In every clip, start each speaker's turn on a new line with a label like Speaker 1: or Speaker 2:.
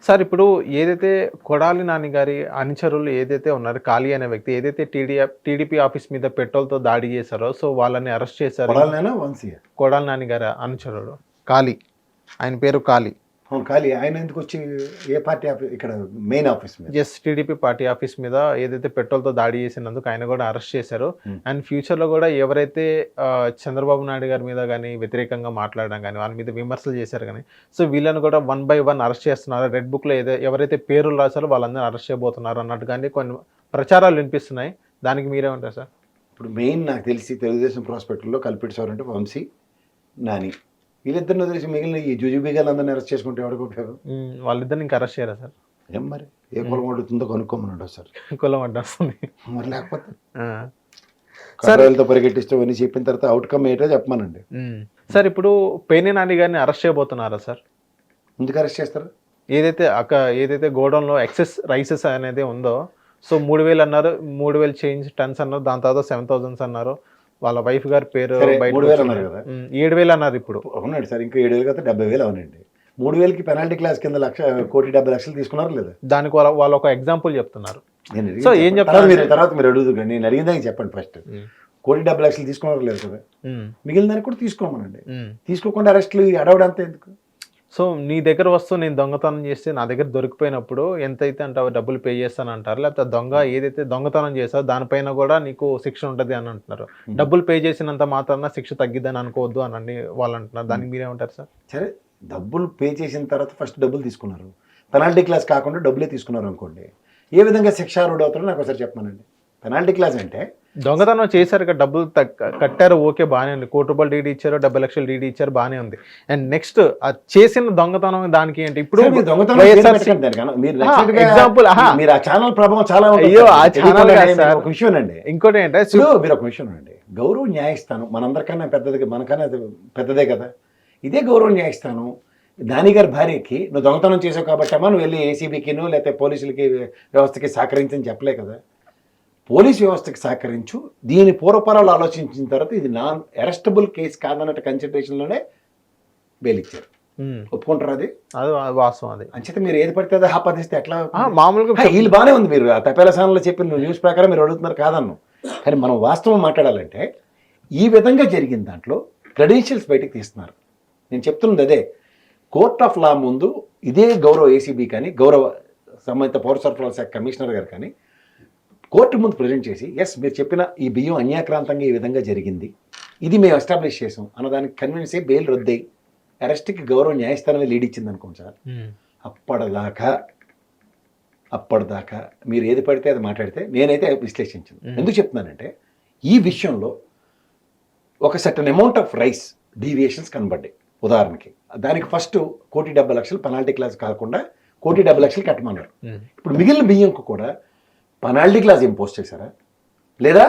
Speaker 1: Sir ఇప్పుడు ఏదైతే కొడాలి నాని గారి అనుచరులు ఏదైతే ఉన్నారో కాళీ అనే వ్యక్తి ఏదైతే టీడీపీ ఆఫీస్ మీద పెట్రోల్తో దాడి చేశారో సో వాళ్ళని అరెస్ట్ చేశారు.
Speaker 2: కొడాలనేనా వంశీ?
Speaker 1: కొడాలి నాని గారి అనుచరుడు కాళీ, ఆయన పేరు కాళీ.
Speaker 2: అవును, ఖాళీ. ఆయన ఎందుకు వచ్చి ఏ పార్టీ ఆఫీస్ ఇక్కడ మెయిన్ ఆఫీస్ మీద?
Speaker 1: ఎస్, టీడీపీ పార్టీ ఆఫీస్ మీద ఏదైతే పెట్రోల్తో దాడి చేసినందుకు ఆయన కూడా అరెస్ట్ చేశారు. అండ్ ఫ్యూచర్లో కూడా ఎవరైతే చంద్రబాబు నాయుడు గారి మీద కానీ వ్యతిరేకంగా మాట్లాడడం కానీ వాళ్ళ మీద విమర్శలు చేశారు కానీ సో వీళ్ళని కూడా 1 by 1 అరెస్ట్ చేస్తున్నారు. రెడ్ బుక్లో ఎవరైతే పేర్లు రాశారో వాళ్ళందరూ అరెస్ట్ చేయబోతున్నారు అన్నట్టుగానే కొన్ని ప్రచారాలు వినిపిస్తున్నాయి. దానికి మీరేమంటారు సార్?
Speaker 2: ఇప్పుడు మెయిన్ నాకు తెలిసి తెలుగుదేశం ప్రాస్పెక్టుల్లో కలిపెట్టారంటే వంశీ, నాని, వీళ్ళిద్దరిని వదిలేసి మిగిలిన ఈ జుజుబీగాలందరినీ అరెస్ట్ చేసుకుంటే ఎవరికి ఉపయోగం?
Speaker 1: వాళ్ళిద్దరిని ఇంకా అరెస్ట్ చేయరా సార్?
Speaker 2: ఏం మరి ఏ కులం అడుగుతుందో కనుక్కోమన్నాడు సార్.
Speaker 1: కులం అడ్డొస్తుంది
Speaker 2: మరి లేకపోతే కర్రలతో పరిగెట్టిస్తూ అని చెప్పిన తర్వాత అవుట్కమ్ ఏంటో చెప్పమనండి.
Speaker 1: సార్ ఇప్పుడు పేర్ని నాని గారిని అరెస్ట్ చేయబోతున్నారా సార్?
Speaker 2: ఎందుకు అరెస్ట్ చేస్తారు?
Speaker 1: ఏదైతే గోడౌన్లో ఎక్సెస్ రైసెస్ అనేది ఉందో సో 3,000 అన్నారు, 3,000 చేంజ్ టన్స్ అన్నారు, దాని తర్వాత 7,000 అన్నారు. వాళ్ళ వైఫ్ గారి పేరు
Speaker 2: 3,000 అన్నారు కదా,
Speaker 1: 7,000 అన్నారు ఇప్పుడు.
Speaker 2: అవునండి సార్, ఇంకా 7,000 కదా 70,000 అవునండి. 3,000కి పెనాల్టీ క్లాస్ కింద 1,70,00,000 తీసుకున్నారు లేదా?
Speaker 1: దానికి వాళ్ళు ఒక ఎగ్జాంపుల్ చెప్తున్నారు.
Speaker 2: సో ఏం చెప్తారు తర్వాత మీరు అడుగుతుంది, నేను అడిగిందానికి చెప్పండి ఫస్ట్. 1,70,00,000 తీసుకున్నారు లేదు కదా, మిగిలిన దానికి కూడా తీసుకోమనండి. తీసుకోకుండా అరెస్ట్లు అడవడంతా ఎందుకు?
Speaker 1: సో నీ దగ్గర వస్తూ నేను దొంగతనం చేస్తే నా దగ్గర దొరికిపోయినప్పుడు ఎంతైతే అంటావు డబ్బులు పే చేస్తాను అంటారు, లేకపోతే దొంగ ఏదైతే దొంగతనం చేసావు దానిపైన కూడా నీకు శిక్ష ఉంటుంది అని అంటున్నారు. డబ్బులు పే చేసినంత మాత్రాన శిక్ష తగ్గిద్దని అనుకోవద్దు అని వాళ్ళు అంటున్నారు. దానికి మీరేమంటారు సార్?
Speaker 2: సరే, డబ్బులు పే చేసిన తర్వాత ఫస్ట్ డబ్బులు తీసుకున్నారు, పెనాల్టీ క్లాస్ కాకుండా డబ్బులే తీసుకున్నారు అనుకోండి, ఏ విధంగా శిక్షారూఢ అవుతారో నాకు ఒకసారి చెప్పమనండి. పెనాల్టీ క్లాస్ అంటే
Speaker 1: దొంగతనం చేశారు కదా, డబ్బులు కట్టారు, ఓకే బాగానే ఉంది. 1 కోటి రూపాయలు డీడీ ఇచ్చారు, 70,00,000 డీడీ ఇచ్చారు, బాగానే ఉంది. అండ్ నెక్స్ట్ చేసిన దొంగతనం దానికి ఏంటి ఇప్పుడు
Speaker 2: ఎగ్జాంపుల్ మీరు ఆ ఛానల్ ప్రభావం చాలా ఒక విషయం అండి.
Speaker 1: ఇంకోటి ఏంటంటే
Speaker 2: మీరు ఒక విషయం అండి, గౌరవ న్యాయస్థానం మనందరికన్నా పెద్దది, మనకన్నా పెద్దదే కదా. ఇదే గౌరవ న్యాయస్థానం నాని గారి భార్యకి నువ్వు దొంగతనం చేసావు కాబట్టి అమ్మా నువ్వు వెళ్ళి ఏసీబీకిను లేకపోతే పోలీసులకి వ్యవస్థకి సహకరించని చెప్పలే కదా. పోలీస్ వ్యవస్థకి సహకరించు, దీని పూర్వపరాలు ఆలోచించిన తర్వాత ఇది నాన్ అరెస్టబుల్ కేసు కాదన్నట్టు కన్సిడరేషన్లోనే బెయిల్ ఇచ్చారు. ఒప్పుకుంటారు? అది
Speaker 1: వాస్తవం. అది
Speaker 2: అంచేత మీరు ఏది పడితే అది ఆపాదిస్తే ఎట్లా?
Speaker 1: మామూలుగా
Speaker 2: వీళ్ళు బాగానే ఉంది, మీరు ఆ తపేల ఛానల్లో చెప్పిన న్యూస్ ప్రకారం మీరు అడుగుతున్నారు కాదన్ను. కానీ మనం వాస్తవం మాట్లాడాలంటే ఈ విధంగా జరిగిన దాంట్లో క్రెడెన్షియల్స్ బయటకు తీస్తున్నారు. నేను చెప్తున్నది అదే, కోర్ట్ ఆఫ్ లా ముందు ఇదే గౌరవ ఏసీబీ కానీ గౌరవ సంబంధిత పౌర సరఫరాల శాఖ కమిషనర్ గారు కానీ కోర్టు ముందు ప్రజెంట్ చేసి ఎస్ మీరు చెప్పిన ఈ బియ్యం అన్యాక్రాంతంగా ఈ విధంగా జరిగింది, ఇది మేము ఎస్టాబ్లిష్ చేసాం అన్నదానికి కన్విన్స్ అయ్యి బెయిల్ రద్దయి అరెస్ట్కి గౌరవ న్యాయస్థానమే లీడ్ ఇచ్చింది అనుకోండి సార్. అప్పటిదాకా మీరు ఏది పడితే అది మాట్లాడితే నేనైతే విశ్లేషించను. ఎందుకు చెప్తున్నానంటే ఈ విషయంలో ఒక certain amount of rice deviations కనబడ్డాయి. ఉదాహరణకి దానికి ఫస్ట్ 1,70,00,000 పెనాల్టీ క్లాస్ కాకుండా 1,70,00,000 కట్టమన్నారు. ఇప్పుడు మిగిలిన బియ్యంకు కూడా పెనాల్టీ క్లాస్ ఇంపోజ్ చేశారా, లేదా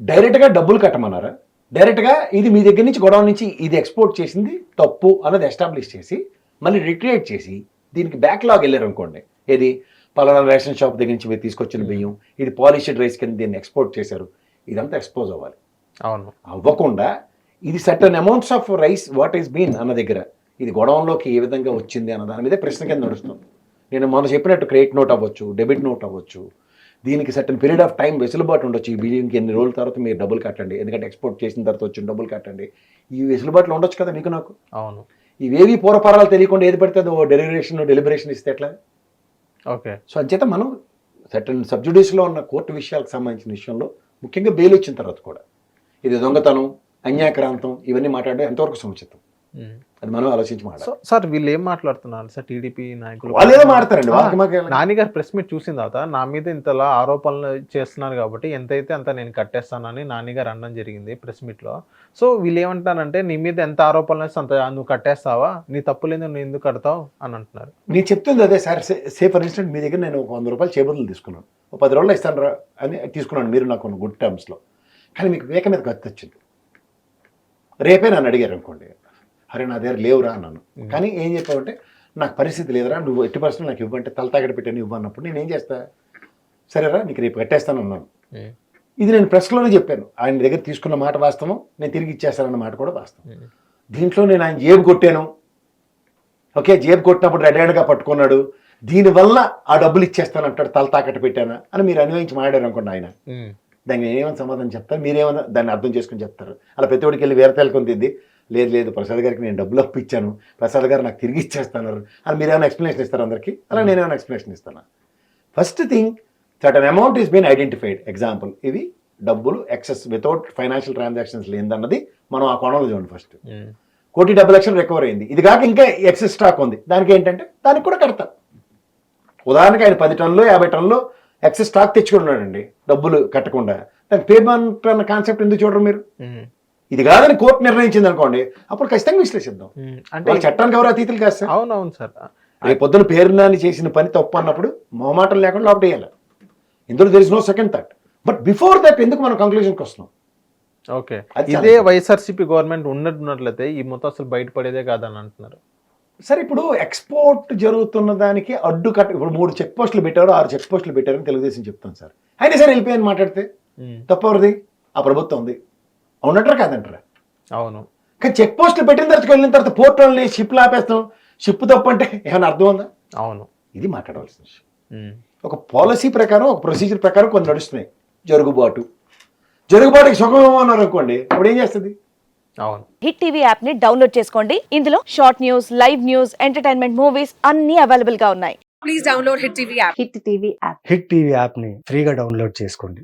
Speaker 2: డైరెక్ట్గా డబ్బులు కట్టమన్నారా, డైరెక్ట్గా ఇది మీ దగ్గర నుంచి గొడవ నుంచి ఇది ఎక్స్పోర్ట్ చేసింది తప్పు అన్నది ఎస్టాబ్లిష్ చేసి మళ్ళీ రిట్రియేట్ చేసి దీనికి బ్యాక్లాగ్ వెళ్ళారు అనుకోండి, ఏది పలానా రేషన్ షాప్ దగ్గర నుంచి మీరు తీసుకొచ్చిన బియ్యం ఇది పాలిష్డ్ రైస్ కింద దీన్ని ఎక్స్పోర్ట్ చేశారు, ఇదంతా ఎక్స్పోజ్ అవ్వాలి.
Speaker 1: అవును,
Speaker 2: అవ్వకుండా ఇది certain amounts of rice what is been అన్న దగ్గర ఇది గొడవంలోకి ఏ విధంగా వచ్చింది అన్న దాని మీద ప్రశ్న కింద నడుస్తుంది. నేను మొన్న చెప్పినట్టు క్రెడిట్ నోట్ అవ్వచ్చు, డెబిట్ నోట్ అవ్వచ్చు, దీనికి సర్టన్ పీరియడ్ ఆఫ్ టైం వెసులుబాటు ఉండొచ్చు. ఈ బియ్యంకి ఎన్ని రోజుల తర్వాత మీరు డబ్బులు కట్టండి, ఎందుకంటే ఎక్స్పోర్ట్ చేసిన తర్వాత వచ్చిన డబ్బులు కట్టండి, ఈ వెసులుబాటులో ఉండొచ్చు కదా మీకు నాకు.
Speaker 1: అవును,
Speaker 2: ఇవేవి పూర్వపరాలు తెలియకుండా ఏది పడితే ఓ డెలిబరేషన్ ఇస్తే ఎట్లా?
Speaker 1: ఓకే.
Speaker 2: సో అంచేత మనం సర్టన్ సబ్జుడిషియల్లో ఉన్న కోర్టు విషయాలకు సంబంధించిన విషయంలో ముఖ్యంగా బెయిల్ వచ్చిన తర్వాత కూడా ఇది దొంగతనం అన్యాక్రాంతం ఇవన్నీ మాట్లాడడం ఎంతవరకు సముచితం అది మనం ఆలోచించి మాట్లాడాలి.
Speaker 1: సార్ వీళ్ళు ఏం మాట్లాడుతున్నారు సార్, టీడీపీ నాయకులు
Speaker 2: వాళ్ళు ఏదో మాట్లాడతారండి.
Speaker 1: నాని గారు ప్రెస్ మీట్ చూసిన తర్వాత నా మీద ఇంతలా ఆరోపణలు చేస్తున్నారు కాబట్టి ఎంతైతే అంత నేను కట్టేస్తానని నాని గారు అనడం జరిగింది ప్రెస్ మీట్లో. సో వీళ్ళు ఏమంటున్నారంటే నీ మీద ఎంత ఆరోపణలు వేస్తే అంత నువ్వు కట్టేస్తావా, నీ తప్పు లేదు నువ్వు ఎందుకు కడతావు అని అంటున్నారు.
Speaker 2: నేను చెప్తుంది అదే సార్. సే ఫర్ ఇన్స్టెంట్ మీ దగ్గర నేను 100 రూపాయలు చేబదులు తీసుకున్నాను, 10 రోజుల్లో ఇస్తాను రా అని తీసుకున్నాను మీరు నాకు గుడ్ టర్మ్స్లో. కానీ మీకు వేక మీద గతి వచ్చింది, రేపే నన్ను అడిగారు అనుకోండి, అరే నా దగ్గర లేవురా అన్నాను. కానీ ఏం చెప్పావంటే నాకు పరిస్థితి లేదురా, నువ్వు 80% నాకు ఇవ్వంటే తలతాగడ పెట్టాను ఇవ్వన్నప్పుడు నేను ఏం చేస్తా, సరేరా నీకు రేపు కట్టేస్తాను అన్నాను. ఇది నేను ప్రెస్లోనే చెప్పాను, ఆయన దగ్గర తీసుకున్న మాట వాస్తవం, నేను తిరిగి ఇచ్చేస్తానన్న మాట కూడా వాస్తవం. దీంట్లో నేను ఆయన జేబు కొట్టాను, ఓకే, జేబు కొట్టినప్పుడు రెడ్ హ్యాండ్గా పట్టుకున్నాడు, దీనివల్ల ఆ డబ్బులు ఇచ్చేస్తానంటాడు, తల తాకట్టు పెట్టానా అని మీరు అన్వయించి మాట్లాడారు అనుకోండి ఆయన. దానికి ఏమైనా సమాధానం చెప్తారు, మీరేమైనా దాన్ని అర్థం చేసుకుని చెప్తారు. అలా ప్రతివాడికి వెళ్ళి వేరే తెలకొంది, లేదు లేదు ప్రసాద్ గారికి నేను డబ్బులు అప్పు ఇచ్చాను, ప్రసాద్ గారు నాకు తిరిగి ఇచ్చేస్తున్నారు అని మీరు ఏమైనా ఎక్స్ప్లెనేషన్ ఇస్తారు అందరికీ? అలా నేనేమైనా ఎక్స్ప్లెనేషన్ ఇస్తాను? First thing, certain amount is been identified. Example, ఇవి డబ్బులు ఎక్సెస్ వితౌట్ ఫైనాన్షియల్ ట్రాన్సాక్షన్స్ లేదన్నది మనం ఆ కోణంలో చూడండి. ఫస్ట్ 1,70,00,000 రికవర్ అయింది, ఇది కాక ఇంకా ఎక్సెస్ స్టాక్ ఉంది, దానికి ఏంటంటే దానికి కూడా కడతాం. ఉదాహరణకి ఆయన 10 టన్నులు 50 టన్నులు ఎక్సెస్ స్టాక్ తెచ్చుకున్నాడండి డబ్బులు కట్టకుండా, దానికి పేమెంట్ అన్న కాన్సెప్ట్ ఎందుకు చూడరు మీరు? ఇది కాదని కోర్టు నిర్ణయించింది అనుకోండి, అప్పుడు ఖచ్చితంగా విశ్లేషిద్దాం. అంటే చట్టానికి ఎవరు అతీతులు కాదు సార్.
Speaker 1: అవునవును సార్.
Speaker 2: రేపు పొద్దున పేరునాని చేసిన పని తప్పు అన్నప్పుడు మొహమాటం లేకుండా లోపల వేయాలి. ఇందులో there is no second thought. But before that ఎందుకు మనం కంక్లూజన్కి వస్తున్నాం?
Speaker 1: ఓకే, ఇదే వైఎస్ఆర్సీపీ గవర్నమెంట్ ఉన్నట్లయితే ఈ మొత్తం అసలు బయటపడేదే కాదని అంటున్నారు.
Speaker 2: సరే, ఇప్పుడు ఎక్స్పోర్ట్ జరుగుతున్న దానికి అడ్డుకట్ట, ఇప్పుడు 3 చెక్ పోస్టులు పెట్టారు, 6 చెక్ పోస్టులు పెట్టారని తెలుగుదేశం చెప్తాను సార్. అయినా సరే వెళ్ళిపోయాని మాట్లాడితే తప్పవరిది? ఆ ప్రభుత్వం ఉంది, అవునంటారా కాదంటారా?
Speaker 1: అవును.
Speaker 2: కానీ చెక్ పోస్టులు పెట్టిన తర్వాత వెళ్ళిన తర్వాత పోర్ట్ వాళ్ళని షిప్లు ఆపేస్తాం, షిప్ తప్పు అంటే ఏమైనా అర్థం ఉందా?
Speaker 1: అవును,
Speaker 2: ఇది మాట్లాడవలసిన విషయం. ఒక పాలసీ ప్రకారం, ఒక ప్రొసీజర్ ప్రకారం కొన్ని నడుస్తున్నాయి. జరుగుబాటుకి సుఖం అన్నారు అనుకోండి, అప్పుడు ఏం చేస్తుంది?
Speaker 1: అవును.
Speaker 3: హిట్ టీవీ యాప్ ని డౌన్లోడ్ చేసుకోండి. ఇందులో short news, live news, entertainment movies అన్ని అవైలబుల్ గా ఉన్నాయి.
Speaker 4: Please download Hit TV app.
Speaker 3: Hit TV app.
Speaker 5: Hit TV యాప్ని ఫ్రీగా డౌన్లోడ్ చేసుకోండి.